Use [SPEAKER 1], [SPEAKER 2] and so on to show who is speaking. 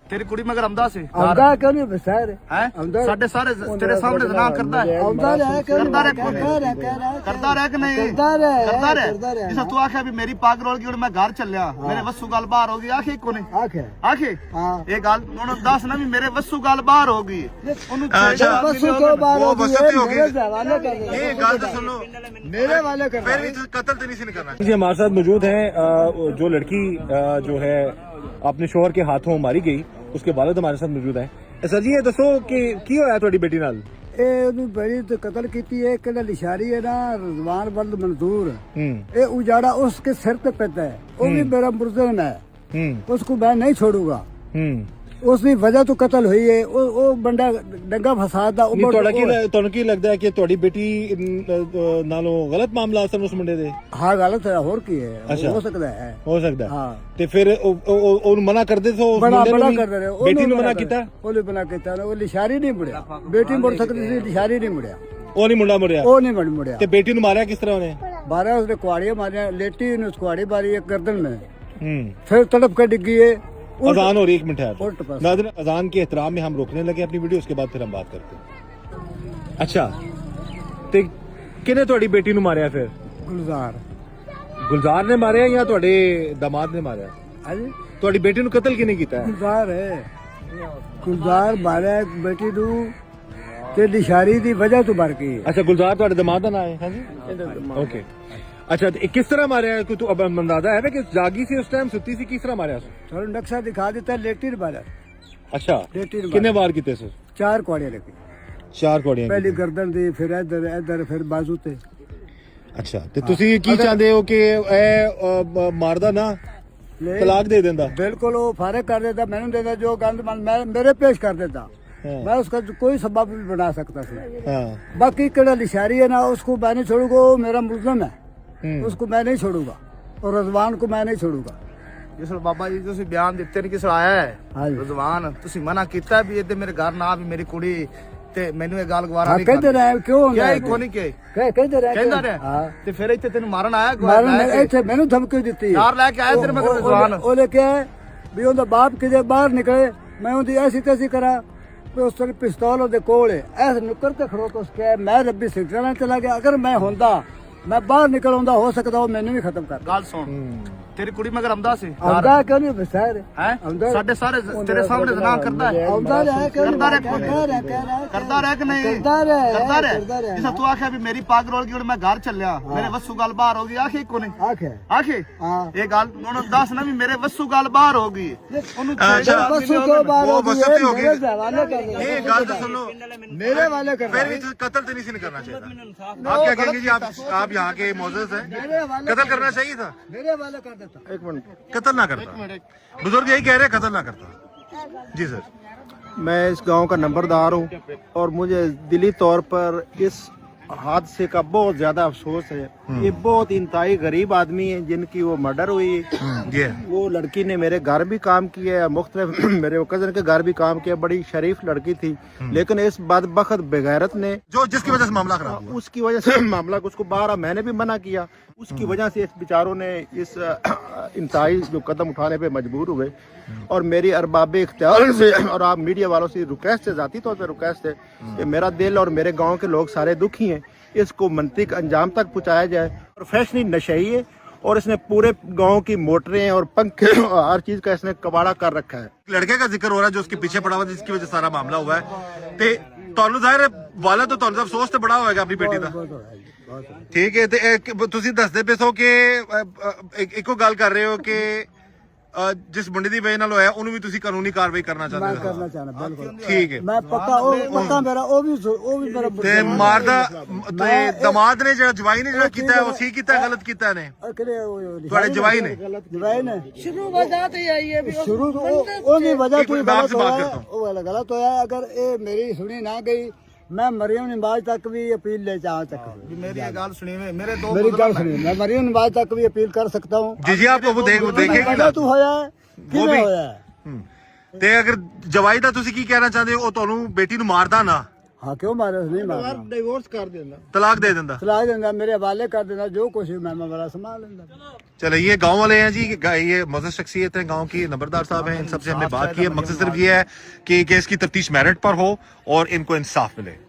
[SPEAKER 1] तेरी कुड़ी मगर आमदा से
[SPEAKER 2] आमदा क्यों नहीं बसर
[SPEAKER 1] है साडे सारे तेरे सामने ना करता है
[SPEAKER 2] आमदा है क्यों
[SPEAKER 1] करता रहे
[SPEAKER 2] करता रहे
[SPEAKER 1] कि नहीं
[SPEAKER 2] करता रहे
[SPEAKER 1] जिस तू आखे भी मेरी पाग रोल की मैं घर चलिया मेरे वस्सू गल बाहर होगी आखे को नहीं
[SPEAKER 2] आखे
[SPEAKER 1] आखे
[SPEAKER 2] हां
[SPEAKER 1] ये गल उन्होंने दस ना भी मेरे वस्सू गल बाहर होगी ओनु
[SPEAKER 2] वस्सू को बाहर
[SPEAKER 3] वो बसती होगी।
[SPEAKER 2] मेरे हवाले कर दे
[SPEAKER 3] ये गल तो सुनो,
[SPEAKER 2] मेरे वाले कर
[SPEAKER 3] फिर भी कत्ल तो नहीं से करना।
[SPEAKER 4] जी हमारे साथ मौजूद हैं जो लड़की जो है अपने शोहर के हाथों मारी गई, उसके वालिद हमारे साथ मौजूद हैं। सर जी ये दसो कि की होया थोड़ी बेटी नाल?
[SPEAKER 2] ਇਹ ਬੜੀ ਤੇ ਕਤਲ ਕੀਤੀ ਹੈ ਕਿਹੜਾ ਲਿਸ਼ਾਰੀ ਹੈ ਨਾ ਰਜ਼ਵਾਨ ਬਲਦ ਮਨਜ਼ੂਰ ਇਹ ਉਜਾੜਾ ਉਸਕੇ ਸਿਰ ਤੇ ਪੈਦਾ ਹੈ ਉਹ ਵੀ ਮੇਰਾ ਮੁਰਜ਼ਨ ਹੈ उसको मैं नहीं छोड़ूंगा उसकी वजह तो कत्ल हुई है वो बंदा डंगा फसाद दा
[SPEAKER 4] ਤੁਹਾਨੂੰ ਕੀ ਲੱਗਦਾ ਹੈ ਕਿ ਤੁਹਾਡੀ ਬੇਟੀ ਨਾਲੋਂ ਗਲਤ ਮਾਮਲਾ ਅਸਲ ਉਸ ਮੁੰਡੇ ਦੇ?
[SPEAKER 2] हाँ गलत है और की है
[SPEAKER 4] अच्छा।
[SPEAKER 2] हो सकता है
[SPEAKER 4] ਹੋ ਸਕਦਾ
[SPEAKER 2] हाँ
[SPEAKER 4] ਤੇ ਫਿਰ ਉਹਨੂੰ ਮਨਾ ਕਰਦੇ ਸੋ ਉਸ
[SPEAKER 2] बड़ा
[SPEAKER 4] ਮੁੰਡੇ
[SPEAKER 2] बड़ा
[SPEAKER 4] ਨੂੰ
[SPEAKER 2] कर रहे हो
[SPEAKER 4] ਬੇਟੀ ਨੂੰ ਮਨਾ ਕੀਤਾ?
[SPEAKER 2] ਉਹਨੇ ਬਣਾ ਕੀਤਾ ਉਹ ਲਿਸ਼ਾਰੀ ਨਹੀਂ ਮੁੜਿਆ बेटी मुड़ सकती थी लिशारी नहीं मुड़िया
[SPEAKER 4] ਉਹ ਨਹੀਂ ਮੁੰਡਾ ਮੁੜਿਆ
[SPEAKER 2] वो नहीं मुड़िया
[SPEAKER 4] ਤੇ ਬੇਟੀ ਨੂੰ ਮਾਰਿਆ ਕਿਸ ਤਰ੍ਹਾਂ ਉਹਨੇ?
[SPEAKER 2] 12 उसने कुआड़ियां मारिया लेटी ने उस कुआड़ी मारी एक गर्दन में फिर तड़प कर डिग्गी है
[SPEAKER 4] अजान हो रही, एक मिनट
[SPEAKER 2] उल्ट
[SPEAKER 4] है
[SPEAKER 2] पास।
[SPEAKER 4] नाज़रीन, अजान के एहतराम में हम रोकने लगे अपनी वीडियो, उसके बाद फिर हम बात करते हैं। अच्छा ते किने ਤੁਹਾਡੀ ਬੇਟੀ ਨੂੰ ਮਾਰਿਆ ਫਿਰ?
[SPEAKER 2] गुलजार
[SPEAKER 4] ਗੁਲਜ਼ਾਰ ਨੇ ਮਾਰਿਆ ਜਾਂ ਤੁਹਾਡੇ दामाद ਨੇ ਮਾਰਿਆ?
[SPEAKER 2] हाँ जी
[SPEAKER 4] ਤੁਹਾਡੀ ਬੇਟੀ ਨੂੰ ਕਤਲ ਕਿਨੇ ਕੀਤਾ ਹੈ?
[SPEAKER 2] गुलजार है गुलजार मारिया एक बेटी नू ते लिशारी दी वजह तो मर गई
[SPEAKER 4] ਅੱਛਾ ਗੁਲਜ਼ਾਰ ਤੁਹਾਡੇ दामाद ਦਾ ਨਾਮ ਹੈ? ਹਾਂਜੀ ਓਕੇ। अच्छा तो किस तरह मारा है? कोई तो अब अंदाजा है कि जागी सी उस टाइम सुती सी, किस तरह मारा?
[SPEAKER 2] थोड़ा नक्शा दिखा देता लेटी ने मारा
[SPEAKER 4] अच्छा
[SPEAKER 2] लेटी ने
[SPEAKER 4] कितने
[SPEAKER 2] मारा
[SPEAKER 4] वार किते सर?
[SPEAKER 2] 4 कुआड़ियां लगी
[SPEAKER 4] 4 कोड़ियां
[SPEAKER 2] पहली गर्दन दी फिर इधर इधर फिर बाजू ते
[SPEAKER 4] अच्छा ते ਤੁਸੀਂ ਕੀ ਚਾਹੁੰਦੇ ਹੋ ਕਿ ਇਹ ਮਾਰਦਾ ਨਾ ਤਲਾਕ ਦੇ ਦਿੰਦਾ?
[SPEAKER 2] बिल्कुल वो फारिग कर देता मैंने देता जो गंद मैं मेरे पेश कर देता मैं उसका कोई सबब भी बना सकता था
[SPEAKER 4] हाँ
[SPEAKER 2] बाकी केड़ा लिशारी है ना उसको मैं नहीं छोड़ूंगा वो मेरा मुलजम है उसको मैं नहीं छोड़ूंगा और रजवान को मैं नहीं छोड़ूंगा
[SPEAKER 1] ਜਿਸ ਬਾਬਾ ਜੀ ਤੁਸੀਂ ਬਿਆਨ ਦਿੱਤੇ ਨੇ ਕਿਸ ਆਇਆ ਹੈ
[SPEAKER 2] ਹਾਂਜੀ।
[SPEAKER 1] ਰਜ਼ਵਾਨ ਤੁਸੀਂ ਮਨਾ ਕੀਤਾ ਵੀ ਇਹਦੇ ਮੇਰੇ ਘਰ ਨਾ ਵੀ ਮੇਰੀ ਕੁੜੀ ਤੇ ਮੈਨੂੰ ਇਹ ਗੱਲ ਗਵਾਰਾ
[SPEAKER 2] हाँ
[SPEAKER 1] ਨਹੀਂ
[SPEAKER 2] कहते रहे क्यों
[SPEAKER 1] ਕਿਹਾ ਹੀ ਕੋਈ ਨਹੀਂ ਕਿ
[SPEAKER 2] कहते रहे
[SPEAKER 1] ਕਹਿੰਦਾ ਰਿਹਾ
[SPEAKER 2] हाँ
[SPEAKER 1] ਤੇ ਫਿਰ ਇੱਥੇ ਤੈਨੂੰ ਮਾਰਨ ਆਇਆ
[SPEAKER 2] मारन इतने मैंने धमकी दी
[SPEAKER 1] ਯਾਰ ਲੈ ਕੇ ਆਇਆ ਤੇਰੇ ਮਗਰ ਰਜ਼ਵਾਨ
[SPEAKER 2] ਉਹਨੇ ਕਿਹਾ ਵੀ ਉਹਦਾ ਬਾਪ ਕਿਤੇ ਬਾਹਰ ਨਿਕਲੇ ਮੈਂ ਉਹਦੀ ਐਸੀ ਤੈਸੀ ਕਰਾਂ ਤੇ ਉਸ ਤੇ ਪਿਸਤੌਲ ਉਹਦੇ ਕੋਲ ਹੈ ਐਸ ਨੁੱਕਰ ਤੇ ਖੜੋ ਕੇ ਉਸ ਕਿਹਾ ਮੈਂ ਰੱਬੀ ਸਿੱਖਣਾ ਨਾਲ ਚਲਾ ਗਿਆ ਅਗਰ ਮੈਂ ਹੁੰਦਾ ਮੈਂ ਬਾਹਰ ਨਿਕਲ ਆਉਂਦਾ ਹੋ ਸਕਦਾ ਉਹ ਮੈਨੂੰ ਵੀ ਖਤਮ ਕਰ
[SPEAKER 1] ਗੱਲ ਸੁਣ ਤੇਰੀ ਕੁੜੀ ਮਗਰ ਆਮਦਾ ਸੀ
[SPEAKER 2] ਆਉਂਦਾ ਕਿਉਂ ਨਹੀਂ ਬਸਰ
[SPEAKER 1] ਹੈ ਸਾਡੇ ਸਾਰੇ ਤੇਰੇ ਸਾਹਮਣੇ ਨਾ ਕਰਦਾ ਹੈ
[SPEAKER 2] ਆਉਂਦਾ ਰਿਹਾ ਕਿਉਂ
[SPEAKER 1] ਕਰਦਾ ਰਿਹਾ
[SPEAKER 2] ਕਰਦਾ
[SPEAKER 1] ਰਹਿ ਕਿ ਨਹੀਂ
[SPEAKER 2] ਕਰਦਾ ਰਿਹਾ
[SPEAKER 1] ਜਿਸ ਤੂੰ ਆਖਿਆ ਵੀ ਮੇਰੀ ਪਾਗ ਰੋਲ ਗਈ ਮੈਂ ਘਰ ਚੱਲਿਆ ਮੇਰੇ ਵਸੂ ਗੱਲ ਬਾਹਰ ਹੋ ਗਈ ਆਖੇ ਕੋ ਨਹੀਂ
[SPEAKER 2] ਆਖੇ
[SPEAKER 1] ਆਖੇ
[SPEAKER 2] ਹਾਂ
[SPEAKER 1] ਇਹ ਗੱਲ ਉਹਨੂੰ ਦੱਸ ਨਾ ਵੀ ਮੇਰੇ ਵਸੂ ਗੱਲ ਬਾਹਰ ਹੋ ਗਈ ਉਹਨੂੰ
[SPEAKER 2] बसों को बाहर
[SPEAKER 3] वो
[SPEAKER 2] हो गई
[SPEAKER 3] बसती होगी।
[SPEAKER 2] मेरे हवाले कर दे
[SPEAKER 3] ये गल तो सुनो,
[SPEAKER 2] मेरे वाले कर
[SPEAKER 3] फिर भी कत्ल तो नहीं से करना चाहिए। आप क्या कहेंगे जी? आप यहाँ के मौजूद हैं,
[SPEAKER 2] मेरे हवाले
[SPEAKER 3] कत्ल करना चाहिए था?
[SPEAKER 2] मेरे हवाले कर देता
[SPEAKER 1] ਇੱਕ ਮਿੰਟ
[SPEAKER 3] कत्ल ना करता। बुजुर्ग यही कह रहे हैं कत्ल ना करता। जी सर।
[SPEAKER 5] मैं इस गांव का नंबरदार हूं और मुझे दिली तौर पर इस हादसे का बहुत ज्यादा अफसोस है। ये बहुत इंतहाई गरीब आदमी है जिनकी वो मर्डर हुई है।
[SPEAKER 3] ये
[SPEAKER 5] वो लड़की ने मेरे घर भी काम किया है, मुख्तलिफ मेरे कजन के घर भी काम किया, बड़ी शरीफ लड़की थी, लेकिन इस बदबख्त बेगैरत ने
[SPEAKER 3] जो जिसकी वजह से मामला खराब हुआ।
[SPEAKER 5] उसकी वजह से मामला को उसको बारह मैंने भी मना किया, उसकी वजह से इस बेचारों ने इस इंतहाई जो कदम उठाने पे मजबूर हुए। और मेरी अरबाब इख्तियार से और आप मीडिया वालों से रिक्वेस्ट है, ज़ाती तौर पर रिक्वेस्ट है कि मेरा दिल और मेरे गांव के लोग सारे दुखी हैं, इसको मंतिक अंजाम तक पहुंचाया जाए। प्रोफेशनली नशई है और इसने पूरे गांव की मोटरें और पंखे हर चीज का इसने कबाड़ा कर रखा है।
[SPEAKER 3] लड़के का जिक्र हो रहा है जो उसके पीछे पड़ा हुआ जिसकी वजह से सारा मामला हुआ है। ते ਤੁਹਾਨੂੰ ਜ਼ਾਹਿਰ ਹੈ ਵਾਲਾ ਤੋਂ ਤੁਹਾਨੂੰ ਅਫਸੋਸ ਤੇ ਬੜਾ ਹੋਏਗਾ ਆਪਣੀ ਬੇਟੀ ਦਾ। ਠੀਕ ਹੈ ਤੇ ਤੁਸੀਂ ਦੱਸਦੇ ਪਏ ਸੋ ਕਿ ਇੱਕੋ ਗੱਲ ਕਰ ਰਹੇ ਹੋ ਕਿ ਜਿਸ ਮੁੰਡੇ ਦੀ ਵਜ੍ਹਾ ਨਾਲ ਹੋਇਆ ਉਹਨੂੰ ਵੀ ਤੁਸੀਂ ਕਾਨੂੰਨੀ ਕਾਰਵਾਈ ਕਰਨਾ ਚਾਹੁੰਦੇ
[SPEAKER 2] मैं
[SPEAKER 3] ਹੋ?
[SPEAKER 2] करना चाहना बिल्कुल
[SPEAKER 3] ठीक है।
[SPEAKER 2] मैं पक्का मेरा वो भी मेरा
[SPEAKER 3] ਤੇ ਮਾਰਦਾ ਤੇ ਦਮਾਦ ਨੇ ਜਿਹੜਾ ਜਵਾਈ ਨੇ ਜਿਹੜਾ ਕੀਤਾ ਉਹ ਸਹੀ ਕੀਤਾ ਗਲਤ ਕੀਤਾ ਨੇ? ਤੁਹਾਡੇ ਜਵਾਈ ਨੇ?
[SPEAKER 2] जवाई ने
[SPEAKER 6] शुरू वजह तो यही है भी
[SPEAKER 2] शुरू तो वो भी वजह
[SPEAKER 3] एक
[SPEAKER 2] तो
[SPEAKER 3] मिनट, मैं
[SPEAKER 2] गलत
[SPEAKER 3] आपसे बात
[SPEAKER 2] होया
[SPEAKER 3] करता
[SPEAKER 2] वो वाला गलत होया। अगर ये मेरी सुनी ना गई मैं मरियम नवाज तक भी अपील ले जा सकता हूँ।
[SPEAKER 1] ਮੇਰੀ ਇਹ ਗੱਲ ਸੁਣੀ ਮੇਰੇ ਦੋ
[SPEAKER 2] मेरी गल सुनी मैं मरियम नवाज तक भी अपील कर सकता हूँ।
[SPEAKER 3] जी जी आप वो देखेंगे ना
[SPEAKER 2] गलत होया है
[SPEAKER 3] वो भी
[SPEAKER 2] किਵੇਂ ਹੋਇਆ
[SPEAKER 3] ਤੇ ਅਗਰ ਜਵਾਈ ਦਾ ਤੁਸੀਂ ਕੀ ਕਹਿਣਾ ਚਾਹੁੰਦੇ ਹੋ? ਉਹ ਤੁਹਾਨੂੰ ਬੇਟੀ ਨੂੰ ਮਾਰਦਾ ਨਾ
[SPEAKER 2] हाँ क्यों मारे नहीं मारना
[SPEAKER 5] डिवोर्स कर देना।
[SPEAKER 3] तलाक दे देंदा।
[SPEAKER 2] चला देना मेरे हवाले कर देना जो कुछ भी मैं बड़ा संभाल लेना।
[SPEAKER 3] चले ये गांव वाले हैं जी, ये मौजूद शख्सियत है गांव की, नंबरदार साहब हैं, इन सबसे हमने बात की है। मकसद सिर्फ ये है कि केस की तफ्तीश मेरिट पर हो और इनको इंसाफ मिले।